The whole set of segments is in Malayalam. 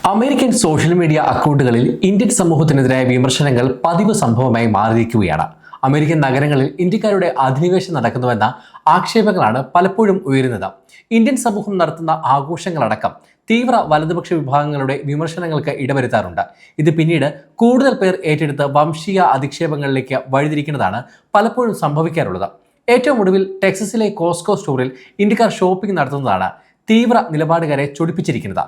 അമേരിക്കൻ സോഷ്യൽ മീഡിയ അക്കൗണ്ടുകളിൽ ഇന്ത്യൻ സമൂഹത്തിനെതിരായ വിമർശനങ്ങൾ പതിവ് സംഭവമായി മാറിയിരിക്കുകയാണ്. അമേരിക്കൻ നഗരങ്ങളിൽ ഇന്ത്യക്കാരുടെ അധിനിവേശം നടക്കുന്നുവെന്ന ആക്ഷേപങ്ങളാണ് പലപ്പോഴും ഉയരുന്നത്. ഇന്ത്യൻ സമൂഹം നടത്തുന്ന ആഘോഷങ്ങളടക്കം തീവ്ര വലതുപക്ഷ വിഭാഗങ്ങളുടെ വിമർശനങ്ങൾക്ക് ഇടവരുത്താറുണ്ട്. ഇത് പിന്നീട് കൂടുതൽ പേർ ഏറ്റെടുത്ത് വംശീയ അധിക്ഷേപങ്ങളിലേക്ക് വഴിതിരിക്കുന്നതാണ് പലപ്പോഴും സംഭവിക്കാറുള്ളത്. ഏറ്റവും ഒടുവിൽ ടെക്സസിലെ കോസ്കോ സ്റ്റോറിൽ ഇന്ത്യക്കാർ ഷോപ്പിംഗ് നടത്തുന്നതാണ് തീവ്ര നിലപാടുകാരെ ചൊടിപ്പിച്ചിരിക്കുന്നത്.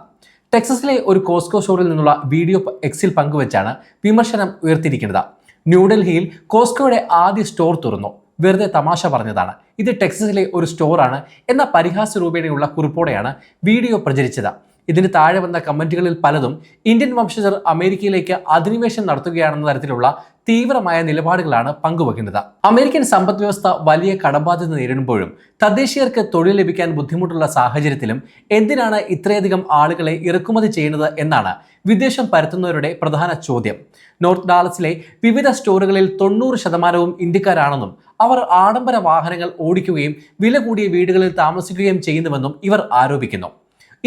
ടെക്സസിലെ ഒരു കോസ്കോ സ്റ്റോറിൽ നിന്നുള്ള വീഡിയോ എക്സിൽ പങ്കുവച്ചാണ് വിമർശനം ഉയർത്തിയിരിക്കുന്നത്. ന്യൂഡൽഹിയിൽ കോസ്കോയുടെ ആദ്യ സ്റ്റോർ തുറന്നു, വെറുതെ തമാശ പറഞ്ഞതാണ്, ഇത് ടെക്സസിലെ ഒരു സ്റ്റോറാണ് എന്ന പരിഹാസ രൂപേണയുള്ള കുറിപ്പോടെയാണ് വീഡിയോ പ്രചരിച്ചത്. ഇതിന് താഴെ വന്ന കമന്റുകളിൽ പലതും ഇന്ത്യൻ വംശജർ അമേരിക്കയിലേക്ക് അധിനിവേശം നടത്തുകയാണെന്ന തരത്തിലുള്ള തീവ്രമായ നിലപാടുകളാണ് പങ്കുവെക്കുന്നത്. അമേരിക്കൻ സമ്പദ് വ്യവസ്ഥ വലിയ കടബാധ്യത നേരിടുമ്പോഴും തദ്ദേശീയർക്ക് തൊഴിൽ ലഭിക്കാൻ ബുദ്ധിമുട്ടുള്ള സാഹചര്യത്തിലും എന്തിനാണ് ഇത്രയധികം ആളുകളെ ഇറക്കുമതി ചെയ്യുന്നത് എന്നാണ് വിദേശം പരത്തുന്നവരുടെ പ്രധാന ചോദ്യം. നോർത്ത് ഡാളസിലെ വിവിധ സ്റ്റോറുകളിൽ 90% ഇന്ത്യക്കാരാണെന്നും അവർ ആഡംബര വാഹനങ്ങൾ ഓടിക്കുകയും വില കൂടിയ വീടുകളിൽ താമസിക്കുകയും ചെയ്യുന്നുവെന്നും ഇവർ ആരോപിക്കുന്നു.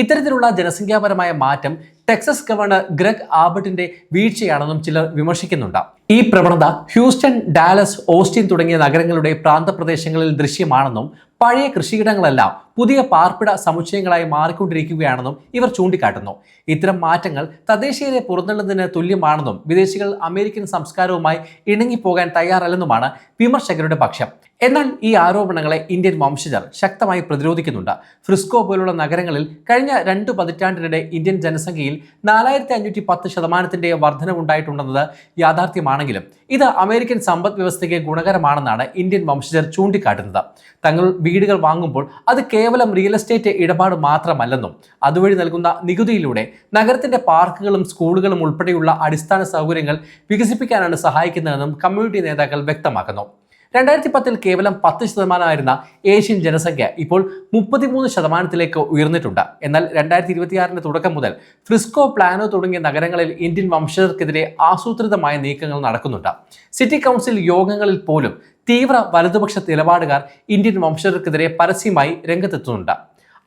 ഇത്തരത്തിലുള്ള ജനസംഖ്യാപരമായ മാറ്റം ടെക്സസ് ഗവർണർ ഗ്രെഗ് ആബട്ടിന്റെ വീഴ്ചയാണെന്നും ചിലർ വിമർശിക്കുന്നുണ്ട്. ഈ പ്രവണത ഹ്യൂസ്റ്റൺ, ഡാലസ്, ഓസ്റ്റിൻ തുടങ്ങിയ നഗരങ്ങളുടെ പ്രാന്തപ്രദേശങ്ങളിൽ ദൃശ്യമാണെന്നും പഴയ കൃഷിയിടങ്ങളെല്ലാം പുതിയ പാർപ്പിട സമുച്ചയങ്ങളായി മാറിക്കൊണ്ടിരിക്കുകയാണെന്നും ഇവർ ചൂണ്ടിക്കാട്ടുന്നു. ഇത്തരം മാറ്റങ്ങൾ തദ്ദേശീയരെ പുറന്തള്ളുന്നതിന് തുല്യമാണെന്നും വിദേശികൾ അമേരിക്കൻ സംസ്കാരവുമായി ഇണങ്ങിപ്പോകാൻ തയ്യാറല്ലെന്നുമാണ് വിമർശകരുടെ പക്ഷം. എന്നാൽ ഈ ആരോപണങ്ങളെ ഇന്ത്യൻ വംശജർ ശക്തമായി പ്രതിരോധിക്കുന്നുണ്ട്. ഫ്രിസ്കോ പോലുള്ള നഗരങ്ങളിൽ കഴിഞ്ഞ 2 പതിറ്റാണ്ടിനിടെ ഇന്ത്യൻ ജനസംഖ്യയിൽ 4510% വർധനവുണ്ടായിട്ടുണ്ടെന്നത് യാഥാർത്ഥ്യമാണെങ്കിലും ഇത് അമേരിക്കൻ സമ്പദ് വ്യവസ്ഥയ്ക്ക് ഗുണകരമാണെന്നാണ് ഇന്ത്യൻ വംശജർ ചൂണ്ടിക്കാട്ടുന്നത്. തങ്ങൾ വീടുകൾ വാങ്ങുമ്പോൾ അത് കേവലം റിയൽ എസ്റ്റേറ്റ് ഇടപാട് മാത്രമല്ലെന്നും അതുവഴി നൽകുന്ന നികുതിയിലൂടെ നഗരത്തിന്റെ പാർക്കുകളും സ്കൂളുകളും ഉൾപ്പെടെയുള്ള അടിസ്ഥാന സൗകര്യങ്ങൾ വികസിപ്പിക്കാനാണ് സഹായിക്കുന്നതെന്നും കമ്മ്യൂണിറ്റി നേതാക്കൾ വ്യക്തമാക്കുന്നു. 2010 കേവലം 10% ഏഷ്യൻ ജനസംഖ്യ ഇപ്പോൾ 33% ഉയർന്നിട്ടുണ്ട്. എന്നാൽ 2026 തുടക്കം മുതൽ ഫ്രിസ്കോ, പ്ലാനോ തുടങ്ങിയ നഗരങ്ങളിൽ ഇന്ത്യൻ വംശജർക്കെതിരെ ആസൂത്രിതമായ നീക്കങ്ങൾ നടക്കുന്നുണ്ട്. സിറ്റി കൗൺസിൽ യോഗങ്ങളിൽ പോലും തീവ്ര വലതുപക്ഷ നിലപാടുകാർ ഇന്ത്യൻ വംശജർക്കെതിരെ പരസ്യമായി രംഗത്തെത്തുന്നുണ്ട്.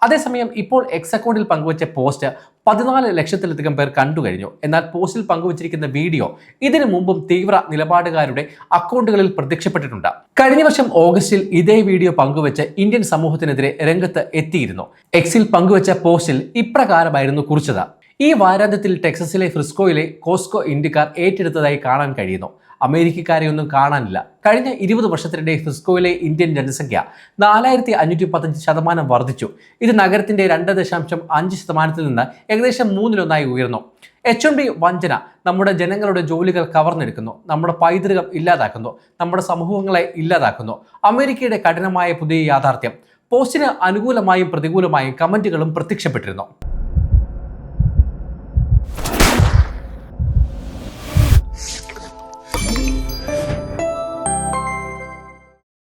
അതേസമയം ഇപ്പോൾ എക്സ് അക്കൗണ്ടിൽ പങ്കുവച്ച പോസ്റ്റ് 14 ലക്ഷത്തിലധികം പേർ കണ്ടുകഴിഞ്ഞു. എന്നാൽ പോസ്റ്റിൽ പങ്കുവച്ചിരിക്കുന്ന വീഡിയോ ഇതിനു മുമ്പും തീവ്ര നിലപാടുകാരുടെ അക്കൗണ്ടുകളിൽ പ്രത്യക്ഷപ്പെട്ടിട്ടുണ്ട്. കഴിഞ്ഞ വർഷം ഓഗസ്റ്റിൽ ഇതേ വീഡിയോ പങ്കുവച്ച് ഇന്ത്യൻ സമൂഹത്തിനെതിരെ രംഗത്ത് എത്തിയിരുന്നു. എക്സിൽ പങ്കുവച്ച പോസ്റ്റിൽ ഇപ്രകാരമായിരുന്നു കുറിച്ചത്: ഈ വാരാന്ത്യത്തിൽ ടെക്സസിലെ ഫ്രിസ്കോയിലെ കോസ്കോ ഇന്ത്യക്കാർ ഏറ്റെടുത്തതായി കാണാൻ കഴിയുന്നു. അമേരിക്കക്കാരെയൊന്നും കാണാനില്ല. കഴിഞ്ഞ 20 വർഷത്തിനിടെ ഫ്രിസ്കോയിലെ ഇന്ത്യൻ ജനസംഖ്യ 4515% വർദ്ധിച്ചു. ഇത് നഗരത്തിന്റെ 2.5% നിന്ന് ഏകദേശം 3/1 ഉയർന്നു. H1B വഞ്ചന നമ്മുടെ ജനങ്ങളുടെ ജോലികൾ കവർന്നെടുക്കുന്നു, നമ്മുടെ പൈതൃകം ഇല്ലാതാക്കുന്നു, നമ്മുടെ സമൂഹങ്ങളെ ഇല്ലാതാക്കുന്നു. അമേരിക്കയുടെ കഠിനമായ പുതിയ യാഥാർത്ഥ്യം. പോസ്റ്റിന് അനുകൂലമായും പ്രതികൂലമായും കമന്റുകളും പ്രത്യക്ഷപ്പെട്ടിരുന്നു.